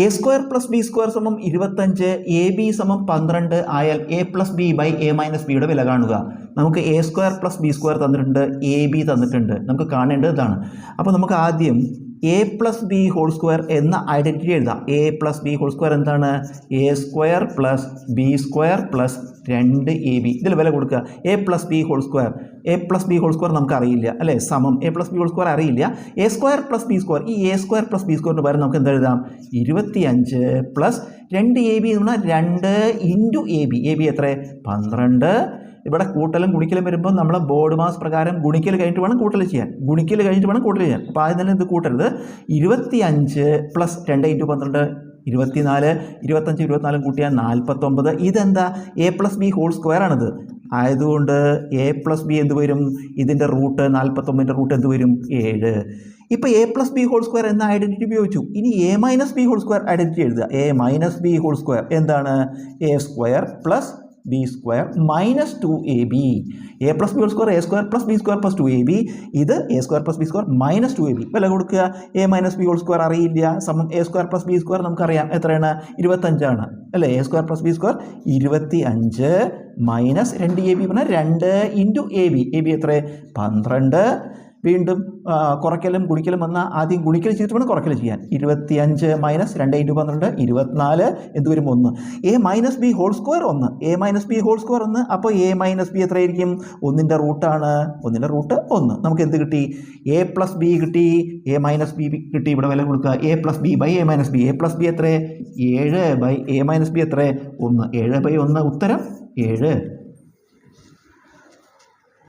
A square plus B square സമം 25, A B സമം 12 ആയാൽ A plus B by A minus ബിയുടെ വില കാണുക. നമുക്ക് A square plus B square തന്നിട്ടുണ്ട്, എ ബി തന്നിട്ടുണ്ട്. നമുക്ക് കാണേണ്ടത് ഇതാണ്. അപ്പോൾ നമുക്ക് ആദ്യം A plus B whole square എന്ന ഐഡൻറ്റിറ്റി എഴുതാം. A plus B whole square എന്താണ്? A square plus B square plus 2ab. ഇതിൽ വില കൊടുക്കുക. A plus B whole square, A plus B whole square നമുക്ക് അറിയില്ല അല്ലേ, സമം A plus B whole square അറിയില്ല. A square plus B square, ഈ എ സ്ക്വയർ പ്ലസ് ബി സ്ക്വയറിന് പകരം നമുക്ക് എന്തെഴുതാം? 25 പ്ലസ് 2ab എന്ന് പറഞ്ഞാൽ 2 into A B. A B എത്ര? 12. ഇവിടെ കൂട്ടലും ഗുണിക്കലും വരുമ്പോൾ നമ്മൾ ബോർഡ് മാസ് പ്രകാരം ഗുണിക്കൽ കഴിഞ്ഞിട്ട് വേണം കൂട്ടൽ ചെയ്യാൻ, ഗുണിക്കൽ കഴിഞ്ഞിട്ട് വേണം കൂട്ടൽ ചെയ്യാൻ. അപ്പോൾ ആദ്യം തന്നെ ഇത് കൂട്ടരുത്. 25 പ്ലസ് 2 ഇൻറ്റു 12 24, 25 24 കൂട്ടിയാൽ 49. ഇതെന്താ? A plus B whole square ആണിത്. ആയതുകൊണ്ട് എ പ്ലസ് ബി എന്ത് വരും? ഇതിൻ്റെ റൂട്ട് 49ൻ്റെ റൂട്ട് എന്ത് വരും? 7. ഇപ്പോൾ A plus B whole square എന്ന ഐഡൻറ്റിറ്റി ഉപയോഗിച്ചു. ഇനി A minus B whole square identity എഴുതുക. A minus B whole square എന്താണ്? A square plus B square minus 2ab. A plus B whole square A square plus B square plus 2ab. ഇത് A square plus B square minus 2ab. വില കൊടുക്കുക. A minus B whole square അറിയില്ല, സമം A square plus B square നമുക്കറിയാം എത്രയാണ്? 25 അല്ലേ. A square plus B square 25 minus 2ab പറഞ്ഞാൽ 2 into A B. A B എത്ര? 12. വീണ്ടും കുറയ്ക്കലും ഗുണിക്കലും വന്നാൽ ആദ്യം ഗുണിക്കൽ ചെയ്തിട്ട് വേണം കുറയ്ക്കൽ ചെയ്യാൻ. 25 മൈനസ് 2 ഇൻറ്റു 12 24. എന്ത് വരും? 1. A minus B whole square 1. A minus B whole square 1. അപ്പോൾ എ മൈനസ് ബി എത്രയായിരിക്കും? 1ൻ്റെ റൂട്ടാണ്. 1ൻ്റെ റൂട്ട് 1. നമുക്ക് എന്ത് കിട്ടി? എ പ്ലസ് ബി കിട്ടി, എ മൈനസ് ബി കിട്ടി. ഇവിടെ വില കൊടുക്കുക. A plus B by A minus B. A plus B എത്ര? 7 ബൈ എ മൈനസ് ബി എത്ര? 1. 7 ബൈ 1 ഉത്തരം 7.